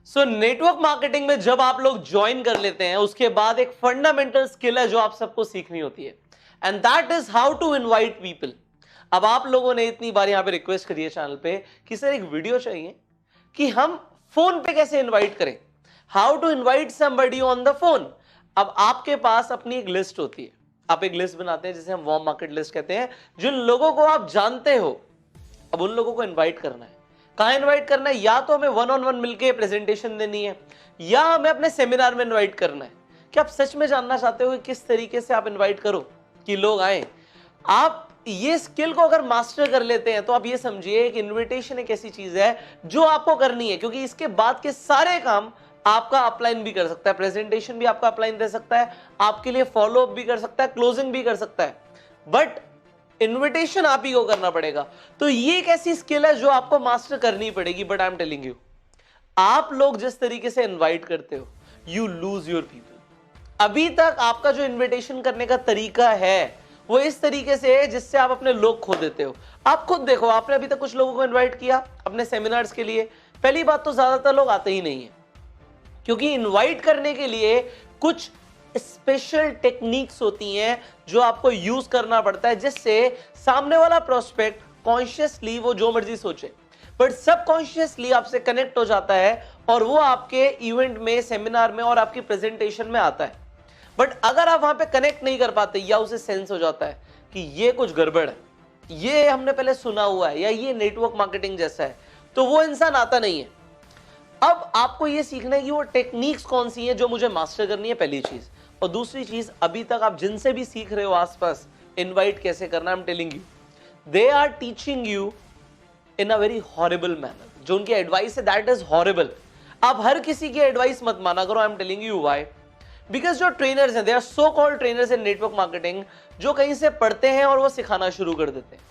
So network marketing में जब आप लोग ज्वाइन कर लेते हैं, उसके बाद एक फंडामेंटल स्किल है जो आप सबको सीखनी होती है, and that is how to invite people. अब आप लोगों ने इतनी बार यहां पे रिक्वेस्ट करी है चैनल पे कि सर एक वीडियो चाहिए कि हम फोन पे कैसे इनवाइट करें, how to invite somebody on the phone. अब आपके पास अपनी एक लिस्ट होती है, आप एक लिस्ट बनाते हैं जिसे हम वार्म मार्केट लिस्ट कहते हैं, जिन लोगों को आप जानते हो। अब उन लोगों को इनवाइट करना है। कहां इनवाइट करना है? या तो हमें वन ऑन वन मिलकर प्रेजेंटेशन देनी है, या हमें अपने सेमिनार में इनवाइट करना है। क्या आप सच में जानना चाहते हो कि किस तरीके से आप इनवाइट करो कि लोग आए? आप ये स्किल को अगर मास्टर कर लेते हैं तो आप ये समझिए कि इनविटेशन एक ऐसी चीज है जो आपको करनी है, क्योंकि इसके बाद के सारे काम आपका अपलाइन भी कर सकता है, प्रेजेंटेशन भी आपका अपलाइन दे सकता है, आपके लिए फॉलो अप भी कर सकता है, क्लोजिंग भी कर सकता है, बट इनविटेशन आप ही को करना पड़ेगा। तो ये एक ऐसी स्किल है जो आपको मास्टर करनी पड़ेगी। But I am telling you, आप लोग जिस तरीके से इनवाइट करते हो, यू लूज योर पीपल। अभी तक आपका जो इनविटेशन करने का तरीका है वो इस तरीके से है जिससे आप अपने लोग खो देते हो। आप खुद देखो, आपने अभी तक कुछ लोगों को इनवाइट किया अपने सेमिनार्स के लिए, पहली बात तो ज्यादातर लोग आते ही नहीं है, क्योंकि इनवाइट करने के लिए कुछ स्पेशल टेक्निक्स होती हैं जो आपको यूज करना पड़ता है, जिससे सामने वाला प्रोस्पेक्ट कॉन्शियसली वो जो मर्जी सोचे बट सबकॉन्शियसली आपसे कनेक्ट हो जाता है और वो आपके इवेंट में, सेमिनार में और आपकी प्रेजेंटेशन में आता है। बट अगर आप वहां पे कनेक्ट नहीं कर पाते या उसे सेंस हो जाता है कि ये कुछ गड़बड़ है, ये हमने पहले सुना हुआ है या ये नेटवर्क मार्केटिंग जैसा है, तो वो इंसान आता नहीं है। अब आपको ये सीखना है कि वो टेक्निक्स कौन सी हैं जो मुझे मास्टर करनी है, पहली चीज। और दूसरी चीज, अभी तक आप जिनसे भी सीख रहे हो आसपास इनवाइट कैसे करना, I am telling you they are teaching you in a very horrible manner. जो उनकी एडवाइस है दैट इज हॉरिबल। आप हर किसी की एडवाइस मत माना करो। I am telling you why, because जो ट्रेनर्स हैं, they are so called trainers in network marketing, जो कहीं से पढ़ते हैं और वो सिखाना शुरू कर देते हैं।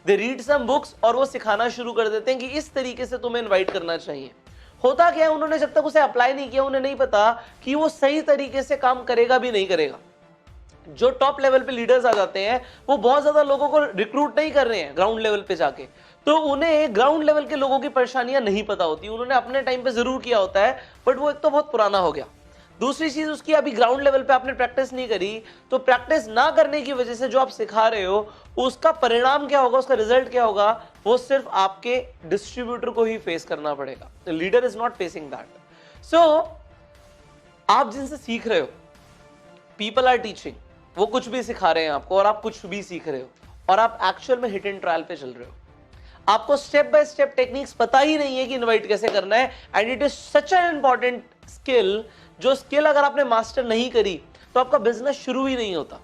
दे रीड सम बुक्स और वो सिखाना शुरू कर देते हैं कि इस तरीके से तुम्हें इन्वाइट करना चाहिए। होता क्या है, उन्होंने जब तक उसे अप्लाई नहीं किया, उन्हें नहीं पता कि वो सही तरीके से काम करेगा भी नहीं करेगा। जो टॉप लेवल पे लीडर्स आ जाते हैं वो बहुत ज्यादा लोगों को रिक्रूट नहीं कर रहे हैं ग्राउंड लेवल पे जाके, तो उन्हें ग्राउंड लेवल के लोगों की परेशानियां नहीं पता होती। उन्होंने अपने टाइम पे जरूर किया होता है बट वो एक तो बहुत पुराना हो गया, दूसरी चीज उसकी अभी ग्राउंड लेवल पे आपने प्रैक्टिस नहीं करी, तो प्रैक्टिस ना करने की वजह से जो आप सिखा रहे हो उसका परिणाम क्या होगा, उसका रिजल्ट क्या होगा, वो सिर्फ आपके डिस्ट्रीब्यूटर को ही फेस करना पड़ेगा। The leader is not facing that. So आप जिनसे सीख रहे हो, पीपल आर टीचिंग, वो कुछ भी सिखा रहे हैं आपको और आप कुछ भी सीख रहे हो और आप एक्चुअल में हिट एंड ट्रायल पे चल रहे हो। आपको स्टेप बाय स्टेप टेक्निक्स पता ही नहीं है कि इनवाइट कैसे करना है, and it is such an important skill, जो स्किल अगर आपने मास्टर नहीं करी तो आपका बिजनेस शुरू ही नहीं होता।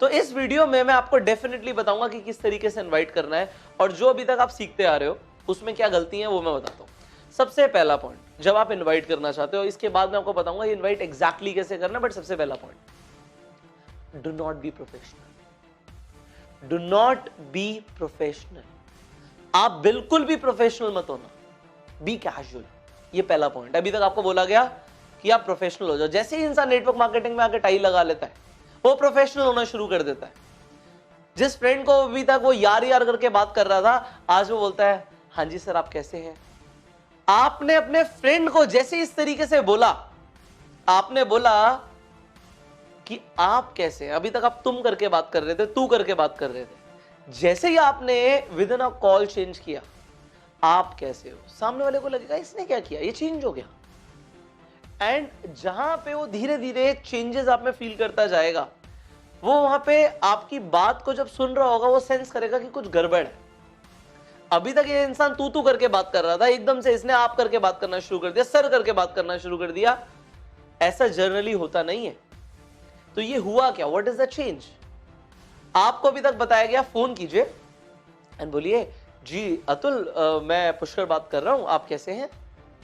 तो इस वीडियो में मैं आपको डेफिनेटली बताऊंगा कि किस तरीके से इनवाइट करना है, और जो अभी तक आप सीखते आ रहे हो उसमें क्या गलती है वो मैं बताता हूं। सबसे पहला पॉइंट, जब आप इनवाइट करना चाहते हो, इसके बाद मैं आपको बताऊंगा इनवाइट एग्जैक्टली कैसे करना है, बट सबसे पहला point, do not be professional. Do not be professional. आप बिल्कुल भी प्रोफेशनल मत होना, बी कैजुअल। ये पहला पॉइंट। अभी तक आपको बोला गया कि आप प्रोफेशनल हो जाओ। जैसे ही इंसान नेटवर्क मार्केटिंग में आके टाई लगा लेता है वो प्रोफेशनल होना शुरू कर देता है। जिस फ्रेंड को अभी तक वो यार यार करके बात कर रहा था, आज वो बोलता है हाँ जी सर आप कैसे हैं। आपने अपने फ्रेंड को जैसे इस तरीके से बोला, आपने बोला कि आप कैसे हैं, अभी तक आप तुम करके बात कर रहे थे, तू करके बात कर रहे थे, जैसे ही आपने with in a call change किया, आप कैसे हो, सामने वाले को लगेगा इसने क्या किया, ये चेंज हो गया। एंड जहां पे वो धीरे धीरे चेंजेस आप में फील करता जाएगा, वो वहां पे आपकी बात को जब सुन रहा होगा वो सेंस करेगा कि कुछ गड़बड़ है। अभी तक ये इंसान तू करके बात कर रहा था, एकदम से इसने आप करके बात करना शुरू कर दिया, सर करके बात करना शुरू कर दिया। ऐसा जनरली होता नहीं है। तो ये हुआ क्या, व्हाट इज द चेंज? आपको अभी तक बताया गया फोन कीजिए एंड बोलिए जी अतुल, मैं पुष्कर बात कर रहा हूं, आप कैसे हैं।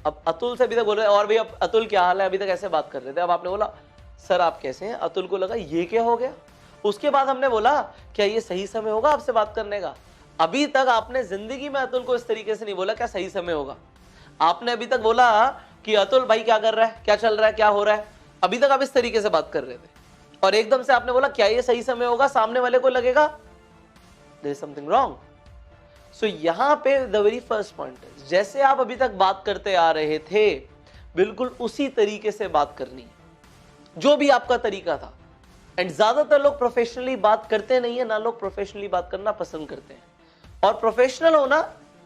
अब अतुल से अभी तक बोल रहे और भैया अतुल क्या हाल है, अभी तक ऐसे बात कर रहे थे। अब आपने बोला सर आप कैसे हैं। अतुल को लगा ये क्या हो गया। उसके बाद हमने बोला क्या ये सही समय होगा आपसे बात करने का। अभी तक आपने जिंदगी में अतुल को इस तरीके से नहीं बोला क्या सही समय होगा। आपने अभी तक बोला कि अतुल भाई क्या कर रहा है, क्या चल रहा है, क्या हो रहा है। अभी तक आप इस तरीके से बात कर रहे थे और एकदम से आपने बोला क्या ये सही समय होगा। सामने वाले को लगेगा देयर इज समथिंग रॉन्ग। सो यहां पे द वेरी फर्स्ट पॉइंट, जैसे आप अभी तक बात करते आ रहे थे बिल्कुल उसी तरीके से बात करनी है जो भी आपका तरीका था। एंड ज्यादातर लोग प्रोफेशनली बात करते नहीं है ना, लोग प्रोफेशनली बात करना पसंद करते हैं। और प्रोफेशनल होना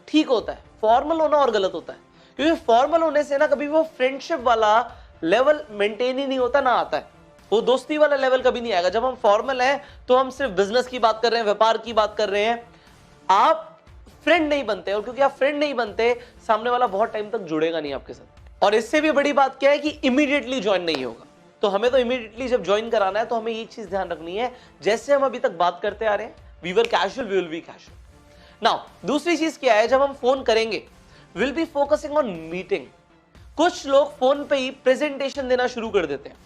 ठीक होता है, फॉर्मल होना और गलत होता है, क्योंकि फॉर्मल होने से ना कभी वो फ्रेंडशिप वाला लेवल मेंटेन ही नहीं होता, ना आता है वो दोस्ती वाला लेवल कभी नहीं आएगा। जब हम फॉर्मल हैं तो हम सिर्फ बिजनेस की बात कर रहे हैं, व्यापार की बात कर रहे हैं, आप फ्रेंड नहीं बनते। और क्योंकि आप फ्रेंड नहीं बनते, सामने वाला बहुत टाइम तक जुड़ेगा नहीं आपके साथ। और इससे भी बड़ी बात क्या है कि इमीडिएटली ज्वाइन नहीं होगा। तो हमें तो इमीडिएटली जब ज्वाइन कराना है तो हमें ये चीज ध्यान रखनी है, जैसे हम अभी तक बात करते आ रहे हैं, we were casual, we will be casual. Now दूसरी चीज क्या है, जब हम फोन करेंगे will be focusing on meeting. कुछ लोग फोन पे ही प्रेजेंटेशन देना शुरू कर देते हैं,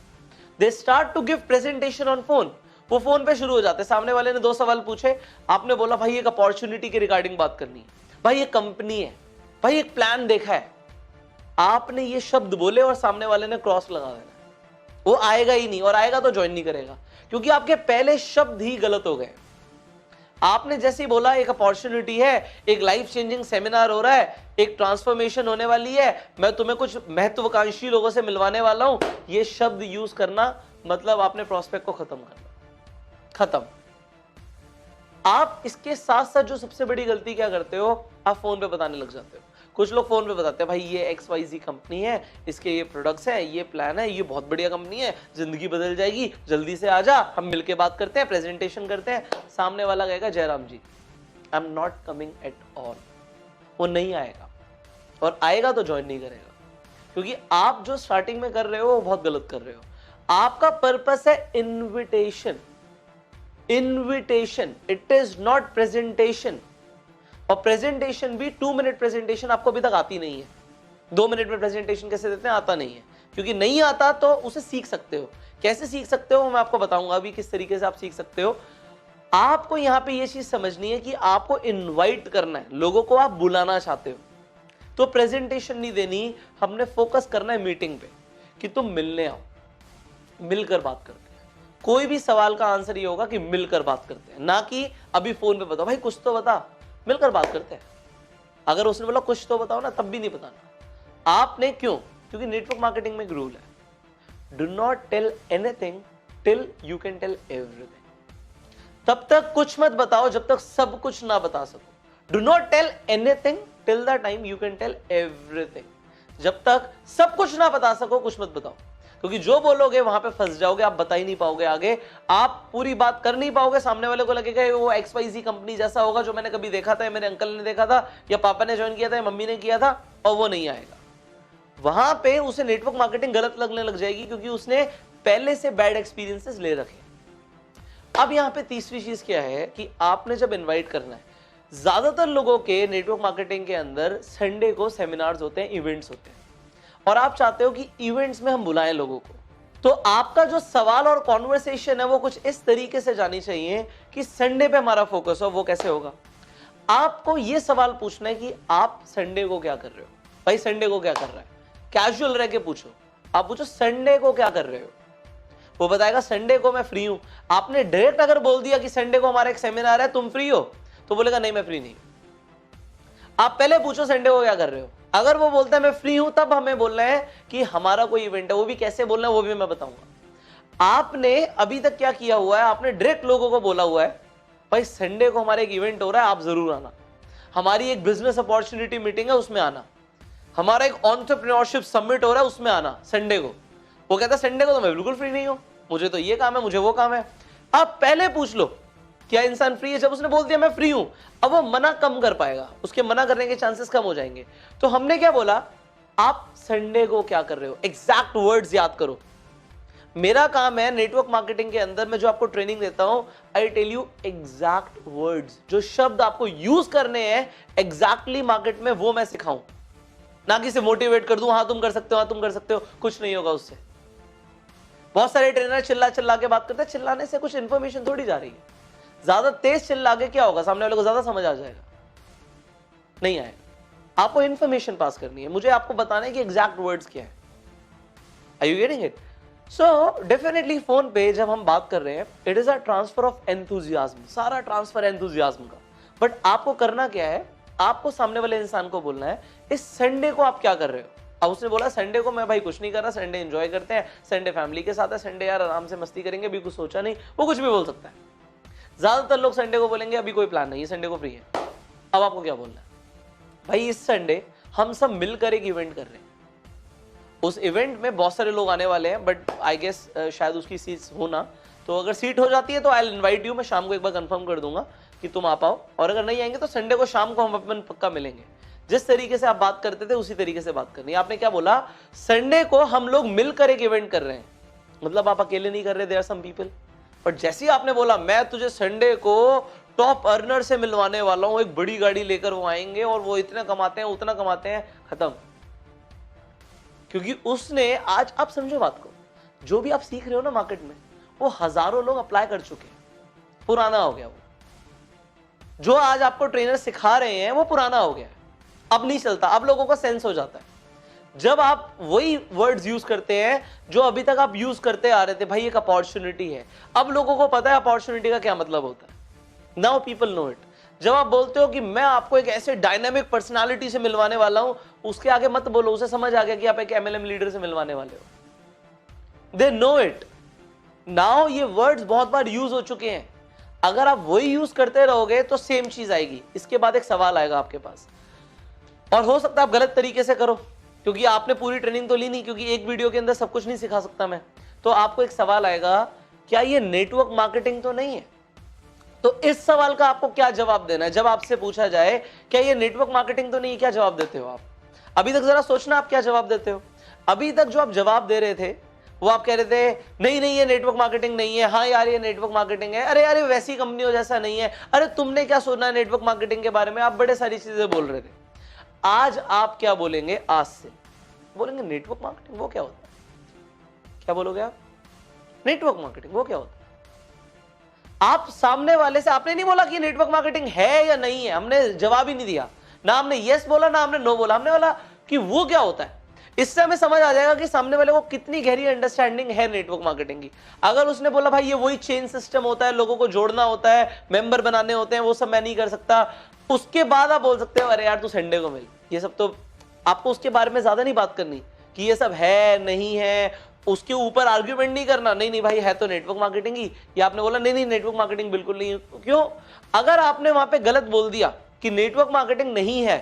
they start to give presentation on phone. वो फोन पे शुरू हो जाते हैं, सामने वाले ने 2 सवाल पूछे, आपने बोला भाई एक अपॉर्चुनिटी के रिगार्डिंग बात करनी है, भाई ये कंपनी है, भाई एक प्लान देखा है, आपने ये शब्द बोले और सामने वाले ने क्रॉस लगा देना, वो आएगा ही नहीं, और आएगा तो ज्वाइन नहीं करेगा, क्योंकि आपके पहले शब्द ही गलत हो गए। आपने जैसे ही बोला एक अपॉर्चुनिटी है, एक लाइफ चेंजिंग सेमिनार हो रहा है, एक ट्रांसफॉर्मेशन होने वाली है, मैं तुम्हें कुछ महत्वाकांक्षी लोगों से मिलवाने वाला हूं, ये शब्द यूज करना मतलब आपने प्रोस्पेक्ट को खत्म करना, खत्म। आप इसके साथ साथ जो सबसे बड़ी गलती क्या करते हो, आप फोन पे बताने लग जाते हो। कुछ लोग फोन पे बताते हैं भाई ये XYZ कंपनी है, इसके ये प्रोडक्ट्स हैं, ये प्लान है, ये बहुत बढ़िया कंपनी है, जिंदगी बदल जाएगी, जल्दी से आ जा, हम मिलके बात करते हैं, प्रेजेंटेशन करते हैं। सामने वाला कहेगा Jairam ji I am not coming at all, वो नहीं आएगा, और आएगा तो ज्वाइन नहीं करेगा, क्योंकि आप जो स्टार्टिंग में कर रहे हो वो बहुत गलत कर रहे हो। आपका पर्पस है invitation, invitation, it is not presentation. और प्रेजेंटेशन भी 2 मिनट प्रेजेंटेशन आपको अभी तक आती नहीं है। 2 मिनट में प्रेजेंटेशन कैसे देते हैं, आता नहीं है, क्योंकि नहीं आता तो उसे सीख सकते हो। कैसे सीख सकते हो मैं आपको बताऊंगा अभी किस तरीके से आप सीख सकते हो। आपको यहां पे ये चीज समझनी है कि आपको इनवाइट करना है, लोगों को आप बुलाना चाहते हो, तो प्रेजेंटेशन नहीं देनी, हमने फोकस करना है मीटिंग पे कि तुम मिलने आओ, मिलकर बात करते हैं। कोई भी सवाल का आंसर ये होगा कि मिलकर बात करते हैं, ना कि अभी फोन पे बताओ भाई कुछ तो बता, मिलकर बात करते हैं। अगर उसने बोला कुछ तो बताओ ना, तब भी नहीं बताना आपने। क्यों? क्योंकि नेटवर्क मार्केटिंग में एक रूल है, do not tell anything till you can tell everything. तब तक कुछ मत बताओ जब तक सब कुछ ना बता सको। Do not tell anything till the time you can tell everything. जब तक सब कुछ ना बता सको कुछ मत बताओ, क्योंकि जो बोलोगे वहां पे फंस जाओगे, आप बता ही नहीं पाओगे आगे, आप पूरी बात कर नहीं पाओगे। सामने वाले को लगेगा वो XYZ कंपनी जैसा होगा जो मैंने कभी देखा था, मेरे अंकल ने देखा था, या पापा ने ज्वाइन किया था, या मम्मी ने किया था, और वो नहीं आएगा। वहां पे उसे नेटवर्क मार्केटिंग गलत लगने लग जाएगी, क्योंकि उसने पहले से बैड एक्सपीरियंसेस ले रखे। अब यहाँ पे तीसरी चीज क्या है कि आपने जब इन्वाइट करना है, ज्यादातर लोगों के नेटवर्क मार्केटिंग के अंदर संडे को सेमिनार्स होते हैं, इवेंट्स होते हैं, और आप चाहते हो कि इवेंट्स में हम बुलाएं लोगों को। तो आपका जो सवाल और कॉन्वर्सेशन है वो कुछ इस तरीके से जानी चाहिए कि संडे पे हमारा फोकस हो। वो कैसे होगा? आपको ये सवाल पूछना है कि आप संडे को क्या कर रहे हो। भाई संडे को क्या कर रहा है, कैजुअल रह के पूछो। आप पूछो संडे को क्या कर रहे हो, वो बताएगा संडे को मैं फ्री हूं। आपने डायरेक्ट अगर बोल दिया कि संडे को हमारा एक सेमिनार है, तुम फ्री हो, तो बोलेगा नहीं मैं फ्री नहीं। आप पहले पूछो संडे को क्या कर रहे हो। अगर वो बोलता है मैं फ्री हूं, तब हमें बोलना है कि हमारा कोई इवेंट है। वो भी कैसे बोलना है वो भी मैं बताऊंगा। आपने अभी तक क्या किया हुआ है, आपने डायरेक्ट लोगों को बोला हुआ है भाई संडे को हमारा एक इवेंट हो रहा है, आप जरूर आना, हमारी एक बिजनेस अपॉर्चुनिटी मीटिंग है उसमें आना, हमारा एक एंटरप्रेन्योरशिप समिट हो रहा है उसमें आना संडे को। वो कहता है संडे को तो मैं बिल्कुल फ्री नहीं हूं, मुझे तो ये काम है, मुझे वो काम है। आप पहले पूछ लो क्या इंसान फ्री है। जब उसने बोल दिया मैं फ्री हूं, अब वो मना कम कर पाएगा, उसके मना करने के चांसेस कम हो जाएंगे। तो हमने क्या बोला, आप संडे को क्या कर रहे हो, एग्जैक्ट वर्ड्स याद करो। मेरा काम है नेटवर्क मार्केटिंग के अंदर मैं जो आपको ट्रेनिंग देता हूं, I tell you exact words, जो शब्द आपको यूज करने हैं एग्जैक्टली मार्केट में, वो मैं सिखाऊं, ना कि से मोटिवेट कर दूं, हाँ तुम कर सकते हो, हाँ तुम कर सकते हो। कुछ नहीं होगा उससे। बहुत सारे ट्रेनर चिल्ला चिल्ला के बात करते हैं, चिल्लाने से कुछ इंफॉर्मेशन थोड़ी जा रही है। ज्यादा तेज चिल्ला के क्या होगा, सामने वाले को ज्यादा समझ आ जाएगा? नहीं आएगा। आपको इंफॉर्मेशन पास करनी है, मुझे आपको बताना है कि एग्जैक्ट वर्ड्स क्या है। Are you getting it? So definitely phone पे जब हम बात कर रहे हैं, it is a transfer of enthusiasm, सारा ट्रांसफर एंथुजियाज्म का। बट आपको करना क्या है, आपको सामने वाले इंसान को बोलना है इस संडे को आप क्या कर रहे हो। अब उसने बोला संडे को मैं भाई कुछ नहीं कर रहा, संडे एंजॉय करते हैं, संडे फैमिली के साथ है, संडे यार आराम से मस्ती करेंगे, अभी कुछ सोचा नहीं, वो कुछ भी बोल सकता है। ज्यादातर लोग संडे को बोलेंगे अभी कोई प्लान नहीं है, संडे को फ्री है। अब आपको क्या बोलना है? भाई इस संडे हम सब मिलकर एक इवेंट कर रहे हैं, उस इवेंट में बहुत सारे लोग आने वाले हैं, बट आई गेस शायद उसकी सीट होना, तो अगर सीट हो जाती है तो आई विल इनवाइट यू, मैं शाम को एक बार कंफर्म कर दूंगा कि तुम आ पाओ, और अगर नहीं आएंगे तो संडे को शाम को हम अपन पक्का मिलेंगे। जिस तरीके से आप बात करते थे उसी तरीके से बात करनी है। आपने क्या बोला? संडे को हम लोग मिलकर एक इवेंट कर रहे हैं, मतलब आप अकेले नहीं कर रहे, there are some people. But जैसे ही आपने बोला मैं तुझे संडे को टॉप अर्नर से मिलवाने वाला हूं, एक बड़ी गाड़ी लेकर वो आएंगे और वो इतना कमाते हैं उतना कमाते हैं, खत्म। क्योंकि उसने आज, आप समझो बात को, जो भी आप सीख रहे हो ना मार्केट में, वो हजारों लोग अप्लाई कर चुके हैं, पुराना हो गया वो। जो आज आपको ट्रेनर सिखा रहे हैं वो पुराना हो गया है, अब नहीं चलता, अब लोगों का सेंस हो जाता है। जब आप वही वर्ड्स यूज करते हैं जो अभी तक आप यूज करते आ रहे थे, भाई एक अपॉर्चुनिटी है, अब लोगों को पता है अपॉर्चुनिटी का क्या मतलब होता है। Now people know it. जब आप बोलते हो कि मैं आपको एक ऐसे डायनामिक पर्सनालिटी से मिलवाने वाला हूं, उसके आगे मत बोलो, उसे समझ आ गया कि आप एक एमएलएम लीडर से मिलवाने वाले हो। They know it. नाउ ये वर्ड्स बहुत बार यूज हो चुके हैं, अगर आप वही यूज करते रहोगे तो सेम चीज आएगी। इसके बाद एक सवाल आएगा आपके पास, और हो सकता है आप गलत तरीके से करो, क्योंकि आपने पूरी ट्रेनिंग तो ली नहीं, क्योंकि एक वीडियो के अंदर सब कुछ नहीं सिखा सकता मैं। तो आपको एक सवाल आएगा, क्या ये नेटवर्क मार्केटिंग तो नहीं है? तो इस सवाल का आपको क्या जवाब देना है? जब आपसे पूछा जाए क्या ये नेटवर्क मार्केटिंग तो नहीं है, क्या जवाब देते हो आप? अभी तक जरा सोचना आप क्या जवाब देते हो। अभी तक जो आप जवाब दे रहे थे वो आप कह रहे थे नहीं नहीं ये नेटवर्क मार्केटिंग नहीं है, हाँ यार ये नेटवर्क मार्केटिंग है, अरे यार ये वैसी कंपनियों जैसा नहीं है, अरे तुमने क्या सुना है नेटवर्क मार्केटिंग के बारे में, आप बड़े सारी चीजें बोल रहे थे। आज आप क्या बोलेंगे? आज से बोलेंगे नेटवर्क मार्केटिंग वो क्या होता है? क्या बोलोगे आप? नेटवर्क मार्केटिंग वो क्या होता है? आप सामने वाले से, आपने नहीं बोला कि नेटवर्क मार्केटिंग है या नहीं है, हमने जवाब ही नहीं दिया, ना हमने यस बोला ना हमने नो बोला, हमने बोला कि वो क्या होता है। इससे हमें समझ आ जाएगा कि सामने वाले को कितनी गहरी अंडरस्टैंडिंग है नेटवर्क मार्केटिंग की। अगर उसने बोला भाई ये वही चेन सिस्टम होता है, लोगों को जोड़ना होता है, मेंबर बनाने होते हैं, वो सब मैं नहीं कर सकता, उसके बाद आप बोल सकते हो अरे यार तू संडे को मिल। ये सब तो आपको उसके बारे में ज्यादा नहीं बात करनी कि ये सब है नहीं है, उसके ऊपर आर्ग्यूमेंट नहीं करना, नहीं नहीं भाई है तो नेटवर्क मार्केटिंग ही, या आपने बोला नहीं नहीं नेटवर्क मार्केटिंग बिल्कुल नहीं है। क्यों? अगर आपने वहां पे गलत बोल दिया कि नेटवर्क मार्केटिंग नहीं है,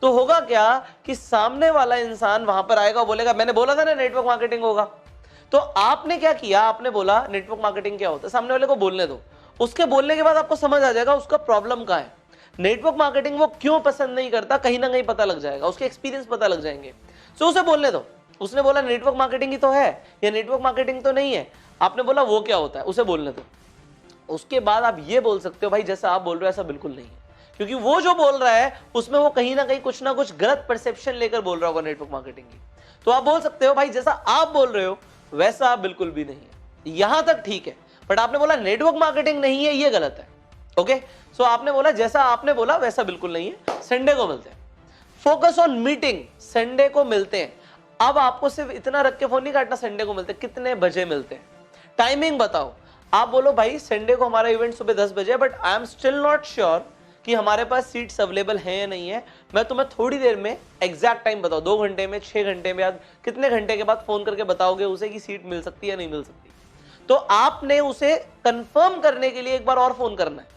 तो होगा क्या कि सामने वाला इंसान वहां पर आएगा, बोलेगा मैंने बोला था ना नेटवर्क मार्केटिंग होगा। तो आपने क्या किया? आपने बोला नेटवर्क मार्केटिंग क्या होता है, सामने वाले को बोलने दो, उसके बोलने के बाद आपको समझ आ जाएगा उसका प्रॉब्लम कहां है, नेटवर्क मार्केटिंग वो क्यों पसंद नहीं करता, कहीं ना कहीं पता लग जाएगा, उसके एक्सपीरियंस पता लग जाएंगे। सो उसे बोलने दो। उसने बोला नेटवर्क मार्केटिंग ही तो है या नेटवर्क मार्केटिंग तो नहीं है, आपने बोला वो क्या होता है, उसे बोलने दो। उसके बाद आप ये बोल सकते हो भाई जैसा आप बोल रहे हो ऐसा बिल्कुल नहीं है, क्योंकि वो जो बोल रहा है उसमें वो कहीं ना कहीं कुछ ना कुछ गलत परसेप्शन लेकर बोल रहा होगा नेटवर्क मार्केटिंग की। तो आप बोल सकते हो भाई जैसा आप बोल रहे हो वैसा आप बिल्कुल भी नहीं है, यहां तक ठीक है, बट आपने बोला नेटवर्क मार्केटिंग नहीं है, ये गलत है। ओके, सो आपने बोला जैसा आपने बोला वैसा बिल्कुल नहीं है, संडे को मिलते हैं। फोकस ऑन मीटिंग, संडे को मिलते हैं। अब आपको सिर्फ इतना रख के फोन नहीं काटना, संडे को मिलते हैं, कितने बजे मिलते हैं, टाइमिंग बताओ। आप बोलो भाई संडे को हमारा इवेंट सुबह 10 बजे, but I am still not sure कि हमारे पास सीट्स अवेलेबल हैं या नहीं है, मैं तुम्हें थोड़ी देर में एग्जैक्ट टाइम बताओ, 2 घंटे में, 6 घंटे में, या कितने घंटे के बाद फोन करके बताओगे उसे कि सीट मिल सकती है या नहीं मिल सकती। तो आपने उसे कंफर्म करने के लिए एक बार और फोन करना है।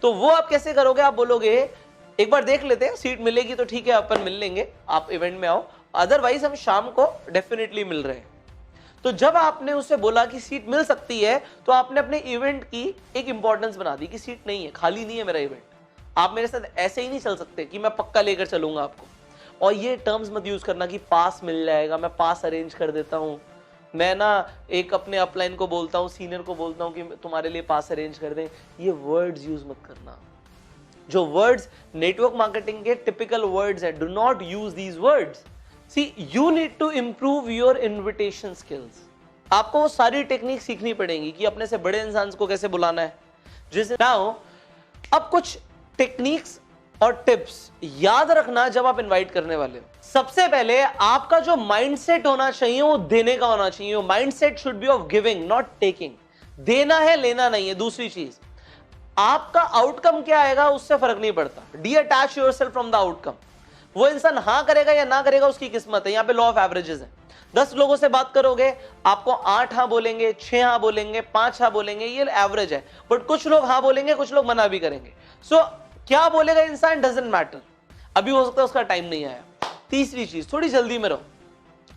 तो वो आप कैसे करोगे? आप बोलोगे एक बार देख लेते हैं, सीट मिलेगी तो ठीक है अपन मिल लेंगे, आप इवेंट में आओ, अदरवाइज हम शाम को डेफिनेटली मिल रहे हैं। तो जब आपने उसे बोला कि सीट मिल सकती है, तो आपने अपने इवेंट की एक इंपॉर्टेंस बना दी कि सीट नहीं है, खाली नहीं है मेरा इवेंट, आप मेरे साथ ऐसे ही नहीं चल सकते कि मैं पक्का लेकर चलूंगा आपको। और ये टर्म्स मत यूज करना कि पास मिल जाएगा, मैं पास अरेंज कर देता हूं, मैं ना एक अपने अपलाइन को बोलता हूं, सीनियर को बोलता हूं कि तुम्हारे लिए पास अरेंज कर दें। ये वर्ड्स यूज मत करना, जो वर्ड्स नेटवर्क मार्केटिंग के टिपिकल वर्ड्स है, do not use these words. See you need to improve your invitation skills. आपको वो सारी टेक्निक सीखनी पड़ेगी कि अपने से बड़े इंसान को कैसे बुलाना है। जैसे नाउ अब कुछ टेक्निक्स और टिप्स याद रखना जब आप इनवाइट करने वाले हो। सबसे पहले आपका जो माइंडसेट होना चाहिए वो देने का होना चाहिए। Mindset should be of giving not taking. देना है, लेना नहीं है। दूसरी चीज, आपका आउटकम क्या आएगा उससे फर्क नहीं पड़ता। Detach yourself from the outcome. वो इंसान हाँ करेगा या ना करेगा उसकी किस्मत है। यहाँ पे लॉ ऑफ एवरेजेस है। 10 लोगों से बात करोगे, आपको 8 हाँ बोलेंगे, 6 हाँ बोलेंगे, 5 हाँ बोलेंगे, ये एवरेज है। बट कुछ लोग हाँ बोलेंगे, कुछ लोग मना भी करेंगे। सो क्या बोलेगा इंसान डजंट मैटर। अभी हो सकता है उसका टाइम नहीं आया। तीसरी चीज, थोड़ी जल्दी में रहो।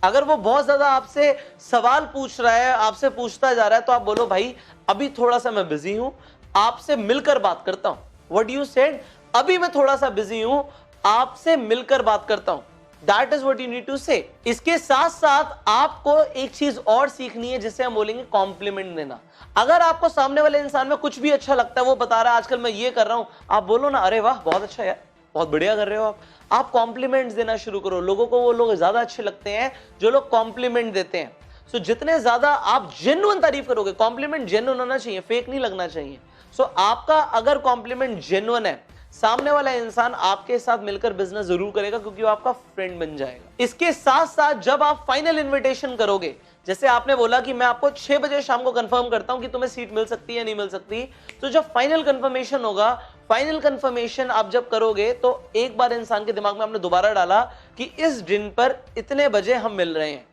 अगर वो बहुत ज्यादा आपसे सवाल पूछ रहा है, आपसे पूछता जा रहा है, तो आप बोलो भाई अभी थोड़ा सा मैं बिजी हूं, आपसे मिलकर बात करता हूं। What you said? अभी मैं थोड़ा सा बिजी हूं, आपसे मिलकर बात करता हूं। That is what you need to say. इसके साथ साथ आपको एक चीज और सीखनी है जिसे हम बोलेंगे कॉम्प्लीमेंट देना। अगर आपको सामने वाले इंसान में कुछ भी अच्छा लगता है, वो बता रहा है आजकल मैं ये कर रहा हूं, आप बोलो ना अरे वाह बहुत अच्छा यार, बहुत बढ़िया कर रहे हो आप कॉम्प्लीमेंट्स देना शुरू करो। लोगों को वो लोग ज्यादा अच्छे लगते हैं जो लोग कॉम्प्लीमेंट देते हैं। सो जितने ज्यादा आप जेन्युइन तारीफ करोगे, कॉम्प्लीमेंट जेन्युइन होना चाहिए, फेक नहीं लगना चाहिए। सो आपका अगर कॉम्प्लीमेंट जेन्युइन है, सामने वाला इंसान आपके साथ मिलकर बिजनेस जरूर करेगा क्योंकि वो आपका फ्रेंड बन जाएगा। इसके साथ साथ जब आप फाइनल इन्विटेशन करोगे, जैसे आपने बोला कि मैं आपको 6 बजे शाम को कंफर्म करता हूं कि तुम्हें सीट मिल सकती है या नहीं मिल सकती, तो जब फाइनल कंफर्मेशन होगा, फाइनल कंफर्मेशन आप जब करोगे तो एक बार इंसान के दिमाग में आपने दोबारा डाला कि इस दिन पर इतने बजे हम मिल रहे हैं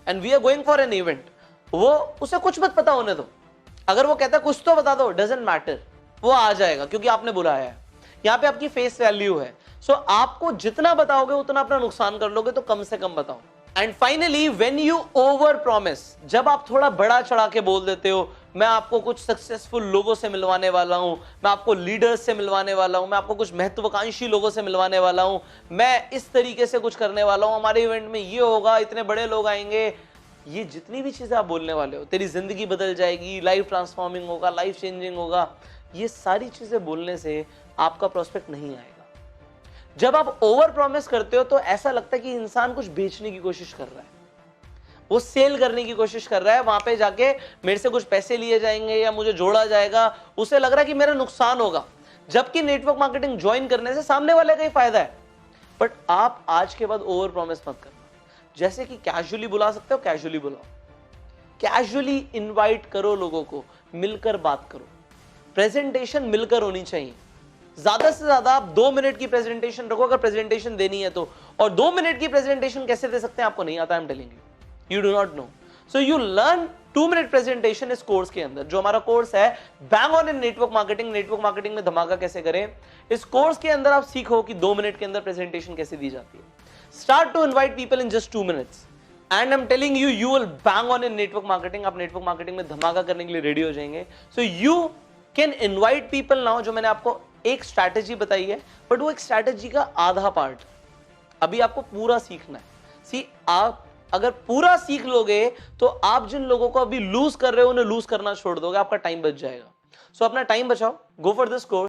and we are going for an event. वो उसे कुछ मत पता होने दो। अगर वो कहता है कुछ तो बता दो, डजंट मैटर, वो आ जाएगा क्योंकि आपने बुलाया है। यहां पे आपकी फेस वैल्यू है। सो आपको जितना बताओगे उतना अपना नुकसान कर लोगे, तो कम से कम बताओ। And finally when you over promise, जब आप थोड़ा बड़ा चढ़ा के बोल देते हो, मैं आपको कुछ सक्सेसफुल लोगों से मिलवाने वाला हूं, मैं आपको लीडर्स से मिलवाने वाला हूं, मैं आपको कुछ महत्वाकांक्षी लोगों से मिलवाने वाला हूं, मैं इस तरीके से कुछ करने वाला हूं, हमारे इवेंट में ये होगा, इतने बड़े लोग आएंगे, ये जितनी भी चीजें आप बोलने वाले हो, तेरी जिंदगी बदल जाएगी, लाइफ ट्रांसफॉर्मिंग होगा, लाइफ चेंजिंग होगा, ये सारी चीजें बोलने से आपका प्रोस्पेक्ट नहीं आएगा। जब आप ओवर प्रॉमिस करते हो तो ऐसा लगता है कि इंसान कुछ बेचने की कोशिश कर रहा है, वो सेल करने की कोशिश कर रहा है, वहां पे जाके मेरे से कुछ पैसे लिए जाएंगे या मुझे जोड़ा जाएगा, उसे लग रहा है कि मेरा नुकसान होगा। जबकि नेटवर्क मार्केटिंग ज्वाइन करने से सामने वाले का ही फायदा है। बट आप आज के बाद ओवर प्रॉमिस मत करना। जैसे कि कैजुअली बुला सकते हो, कैजुअली बुलाओ, कैजुअली इनवाइट करो लोगों को, मिलकर बात करो। प्रेजेंटेशन मिलकर होनी चाहिए। ज्यादा से ज्यादा आप 2 मिनट की प्रेजेंटेशन रखो अगर प्रेजेंटेशन देनी है तो। और 2 मिनट की प्रेजेंटेशन कैसे दे सकते हैं आपको नहीं आता, आई am telling you do not know. So you learn 2 minute presentation इस कोर्स के अंदर। जो हमारा कोर्स है bang on in network marketing, network marketing में धमाका कैसे करें, इस कोर्स के अंदर आप सीखो कि 2 मिनट के अंदर प्रेजेंटेशन कैसे दी जाती है। Start to invite people in just 2 minutes and I am telling you, you will bang on in network marketing. आप नेटवर्क मार्केटिंग में धमाका करने के लिए रेडी हो जाएंगे। So you can invite people now. जो मैंने आपको एक स्ट्रैटेजी बताई है, बट वो एक स्ट्रैटेजी का आधा पार्ट, अभी आपको पूरा सीखना है। सी आप अगर पूरा सीख लोगे तो आप जिन लोगों को अभी लूज कर रहे हो उन्हें लूज करना छोड़ दोगे, आपका टाइम बच जाएगा। सो अपना टाइम बचाओ, गो फॉर दिस कोर्स।